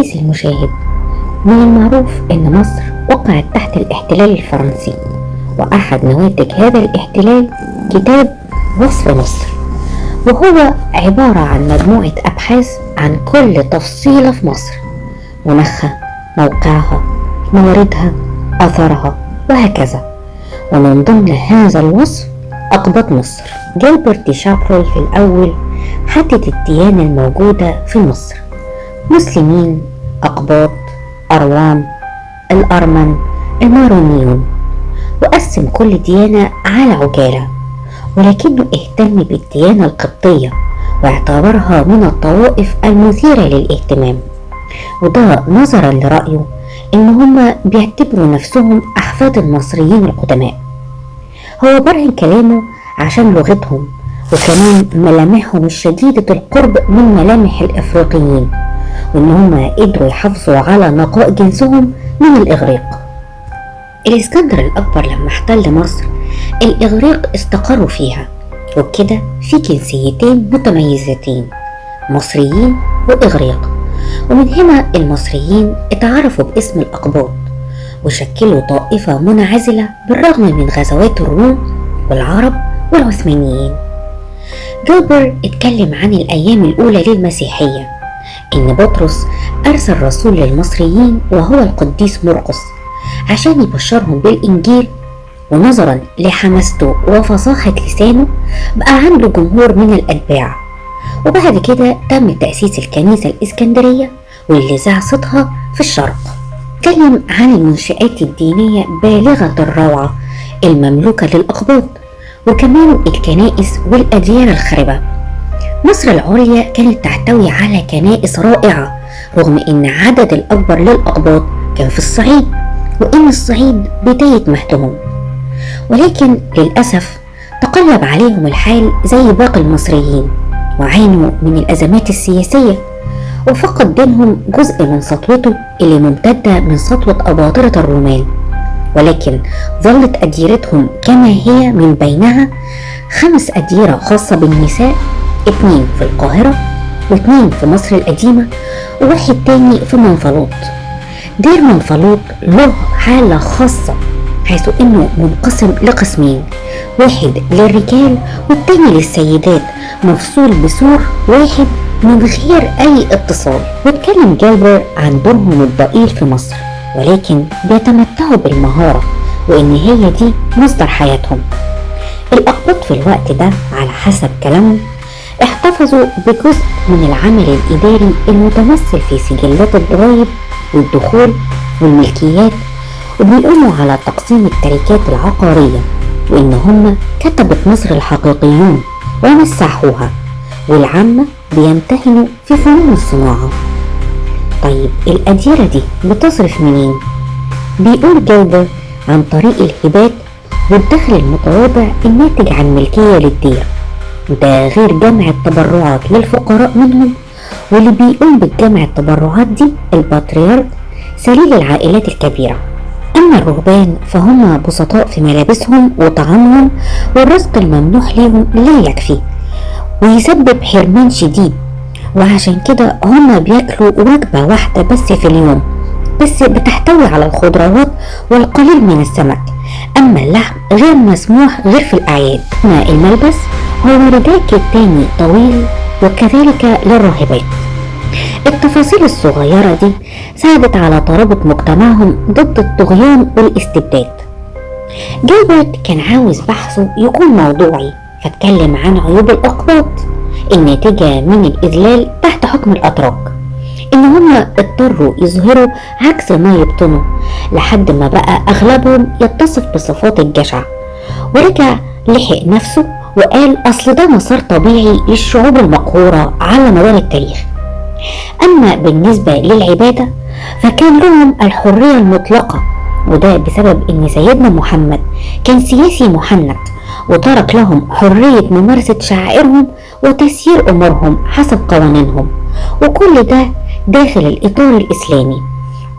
عزيزي المشاهد، من المعروف أن مصر وقعت تحت الاحتلال الفرنسي، وأحد نواتج هذا الاحتلال كتاب وصف مصر، وهو عبارة عن مجموعة أبحاث عن كل تفصيلة في مصر: مناخها، موقعها، مواردها، أثرها، وهكذا. ومن ضمن هذا الوصف أقباط مصر. جيلبرت دي شابرل في الأول حدد الديانة الموجودة في مصر: مسلمين، أقباط، أروام، الأرمن، المارونيون، وقسم كل ديانة على عجالة، ولكنه اهتم بالديانة القبطية واعتبرها من الطوائف المثيرة للاهتمام، وده نظرا لرأيه إن هم بيعتبروا نفسهم أحفاد المصريين القدماء. هو برهن كلامه عشان لغتهم وكمان ملامحهم الشديدة القرب من ملامح الإفريقيين، وإن هم قدروا يحافظوا على نقاء جنسهم من الإغريق. الإسكندر الأكبر لما احتل مصر، الإغريق استقروا فيها، وبكده في جنسيتين متميزتين: مصريين وإغريق. ومن هنا المصريين اتعرفوا باسم الأقباط، وشكلوا طائفة منعزلة بالرغم من غزوات الروم والعرب والعثمانيين. جيلبرت اتكلم عن الأيام الأولى للمسيحية، إن بطرس أرسل رسول للمصريين وهو القديس مرقس عشان يبشرهم بالإنجيل، ونظرا لحماسته وفصاحة لسانه بقى عنده جمهور من الأتباع. وبعد كده تم تأسيس الكنيسة الإسكندرية واللي ذاع صوتها في الشرق. اتكلم عن المنشآت الدينية بالغة الروعة المملوكة للأقباط، وكمان الكنائس والأديرة الخربة. مصر العليا كانت تحتوي على كنائس رائعة، رغم ان عدد الأكبر للأقباط كان في الصعيد، وان الصعيد بداية مهدهم. ولكن للأسف تقلب عليهم الحال زي باقي المصريين، وعانوا من الأزمات السياسية، وفقد دينهم جزء من سطوته اللي ممتدة من سطوة أباطرة الرومان. ولكن ظلت أديرتهم كما هي، من بينها 5 أديرة خاصة بالنساء، 2 في القاهرة، و2 في مصر القديمة، وواحد تاني في منفلوط. دير منفلوط له حالة خاصة، حيث انه منقسم لقسمين: واحد للرجال والتاني للسيدات، مفصول بسور واحد من غير اي اتصال. واتكلم جيلبرت عن دورهم الضئيل في مصر، ولكن بيتمتعوا بالمهارة، وان هي دي مصدر حياتهم. الأقباط في الوقت ده على حسب كلامهم احتفظوا بجزء من العمل الإداري المتمثل في سجلات الضرائب والدخول والملكيات، وبيقوموا على تقسيم التركات العقارية، وإن هم كتبة مصر الحقيقيون ومسحوها، والعامة بيمتهنوا في فنون الصناعة. طيب الأديرة دي بتصرف منين؟ بيقول جيلبرت عن طريق الهبات والدخل المتواضع الناتج عن ملكية للدير، وده غير جمع التبرعات للفقراء منهم، واللي بيقوم بالجمع التبرعات دي البطريرك سليل العائلات الكبيرة. أما الرهبان فهم بسطاء في ملابسهم وطعامهم، والرزق الممنوح لهم لا يكفي ويسبب حرمان شديد، وعشان كده هم بياكلوا وجبة واحدة بس في اليوم، بس بتحتوي على الخضروات والقليل من السمك. أما اللحم غير مسموح غير في الأعياد. أما الملبس هو رداء كتاني طويل، وكذلك للراهبات. التفاصيل الصغيرة دي ساعدت على ترابط مجتمعهم ضد الطغيان والاستبداد. جيلبرت كان عاوز بحثه يكون موضوعي، فاتكلم عن عيوب الأقباط الناتجة من الإذلال تحت حكم الأتراك، إن هم اضطروا يظهروا عكس ما يبطنوا، لحد ما بقى أغلبهم يتصف بصفات الجشع. ورجع لحق نفسه وقال أصل ده مسار طبيعي للشعوب المقهورة على مدار التاريخ. أما بالنسبة للعبادة فكان لهم الحرية المطلقة، وده بسبب إن سيدنا محمد كان سياسي محنك، وترك لهم حرية ممارسة شعائرهم وتسيير أمورهم حسب قوانينهم، وكل ده داخل الإطار الإسلامي.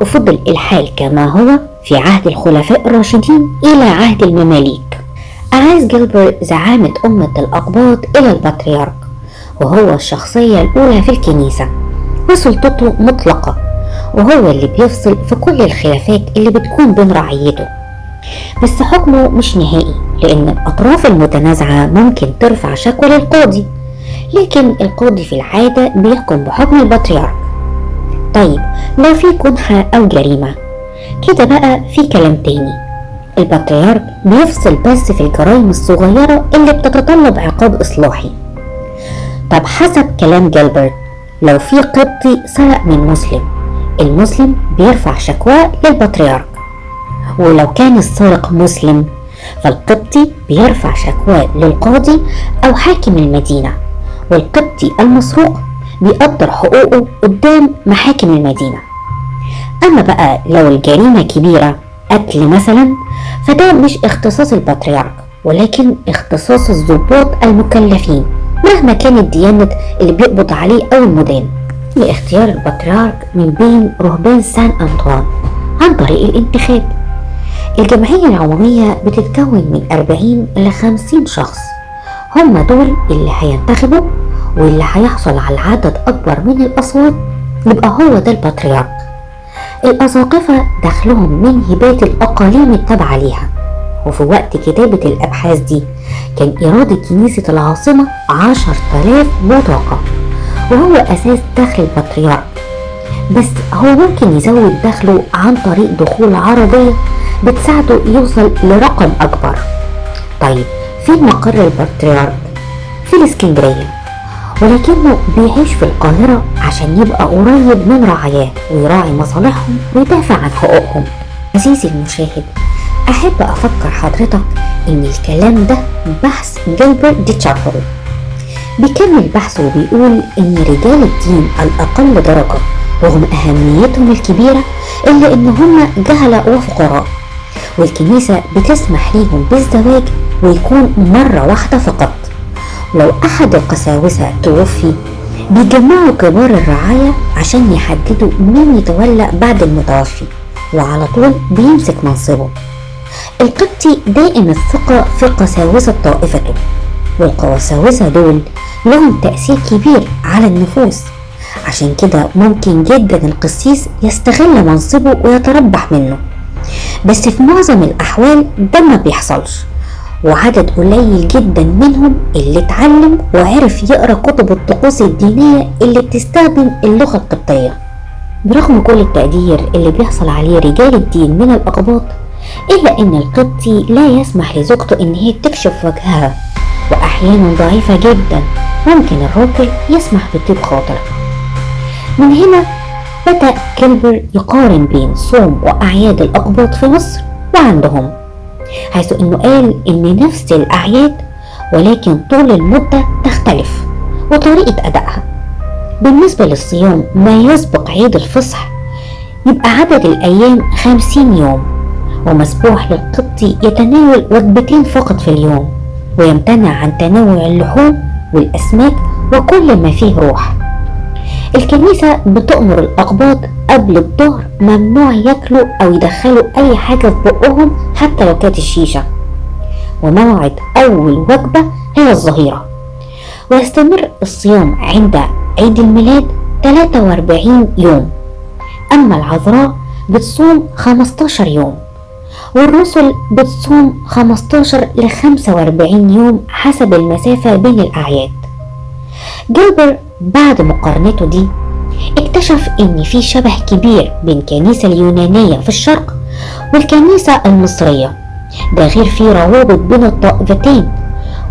وفضل الحال كما هو في عهد الخلفاء الراشدين إلى عهد المماليك. أعاز جيلبرت زعامة أمة الأقباط إلى البطريرك، وهو الشخصية الأولى في الكنيسة، وسلطته مطلقة، وهو اللي بيفصل في كل الخلافات اللي بتكون بين رعيته. بس حكمه مش نهائي، لأن الأطراف المتنازعة ممكن ترفع شكوى للقاضي، لكن القاضي في العادة بيحكم بحكم البطريرك. طيب لو في جنحة أو جريمة كده بقى في كلام تاني، البطريرك بيفصل بس في الجرائم الصغيرة اللي بتتطلب عقاب إصلاحي. طب حسب كلام جيلبرت، لو في قبطي سرق من مسلم، المسلم بيرفع شكواه للبطريرك، ولو كان السارق مسلم فالقبطي بيرفع شكواه للقاضي أو حاكم المدينة، والقبطي المسروق بيقدر حقوقه قدام محاكم المدينة. أما بقى لو الجريمة كبيرة، قتل مثلا، فده مش اختصاص البطريرك، ولكن اختصاص الضباط المكلفين مهما كانت ديانة اللي بيقبض عليه أو المدان، لاختيار البطريرك من بين رهبان سان أنطوان عن طريق الانتخاب. الجمعية العمومية بتتكون من 40 ل 50 شخص، هم دول اللي هينتخبوا، واللي هيحصل على عدد أكبر من الأصوات يبقى هو ده البطريرك. الأساقفة دخلهم من هبات الأقاليم التابعة ليها، وفي وقت كتابة الأبحاث دي كان إيراد كنيسة العاصمة 10,000 بطاقة، وهو أساس دخل البطريرك، بس هو ممكن يزود دخله عن طريق دخول عربية بتساعده يوصل لرقم أكبر. طيب فين مقر البطريرك؟ في الإسكندرية، ولكنه بيعيش في القاهرة عشان يبقى قريب من رعاياه ويراعي مصالحهم ويدافع عن حقوقهم. عزيزي المشاهد، أحب أفكر حضرتك إن الكلام ده بحث جيلبرت دي تشابل. بيكمل بحثه وبيقول إن رجال الدين الأقل درجة رغم أهميتهم الكبيرة إلا إن هم جهلة وفقراء، والكنيسة بتسمح ليهم بالزواج ويكون مرة واحدة فقط. لو أحد القساوسة توفي بيجمعوا كبار الرعاية عشان يحددوا مين يتولى بعد المتوفي، وعلى طول بيمسك منصبه. القبطي دائم الثقة في قساوسة طائفته، والقساوسة دول لهم تأثير كبير على النفوس، عشان كده ممكن جدا القسيس يستغل منصبه ويتربح منه. بس في معظم الأحوال ده ما بيحصلش، وعدد قليل جدا منهم اللي اتعلم وعرف يقرأ كتب الطقوس الدينية اللي بتستخدم اللغة القبطية. برغم كل التقدير اللي بيحصل عليه رجال الدين من الأقباط، إلا إن القبطي لا يسمح لزوجته إن هي تكشف وجهها، وأحيانا ضعيفة جدا ممكن الراجل يسمح بطيب خاطر. من هنا بدأ جيلبرت يقارن بين صوم وأعياد الأقباط في مصر وعندهم، حيث إنه قال إن نفس الأعياد ولكن طول المدة تختلف وطريقة أدائها. بالنسبة للصيام ما يسبق عيد الفصح يبقى عدد الأيام 50 يوم، ومسموح للقبطي يتناول وجبتين فقط في اليوم، ويمتنع عن تناول اللحوم والأسماك وكل ما فيه روح. الكنيسة بتأمر الأقباط قبل الظهر ممنوع ياكلوا أو يدخلوا أي حاجة في بقهم حتى لو كانت الشيشة، وموعد أول وجبة هي الظهيرة. ويستمر الصيام عند عيد الميلاد 43 يوم. أما العذراء بتصوم 15 يوم، والرسل بتصوم 15 ل 45 يوم حسب المسافة بين الأعياد. جيلبرت بعد مقارنته دي اكتشف ان في شبه كبير بين الكنيسة اليونانية في الشرق والكنيسة المصرية، ده غير في روابط بين الطائفتين،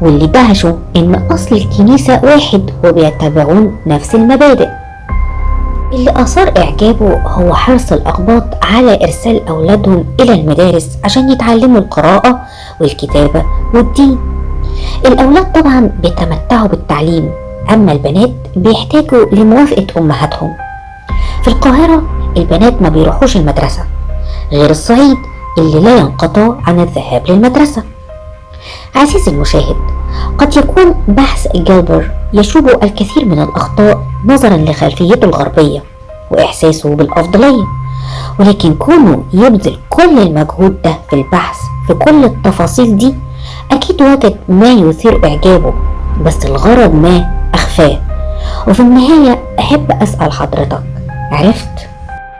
واللي دهشوا ان اصل الكنيسة واحد وبيتبعون نفس المبادئ. اللي اثار اعجابه هو حرص الاقباط على ارسال اولادهم الى المدارس عشان يتعلموا القراءة والكتابة والدين. الاولاد طبعا بيتمتعوا بالتعليم، أما البنات بيحتاجوا لموافقة أمهاتهم. في القاهرة البنات ما بيروحوش المدرسة، غير الصعيد اللي لا ينقطع عن الذهاب للمدرسة. عزيزي المشاهد، قد يكون بحث جيلبرت يشوبه الكثير من الأخطاء نظرا لخلفيته الغربية وإحساسه بالأفضلية، ولكن كونه يبذل كل المجهود ده في البحث في كل التفاصيل دي أكيد وجد ما يثير إعجابه، بس الغرض ما أخفاه. وفي النهاية أحب أسأل حضرتك، عرفت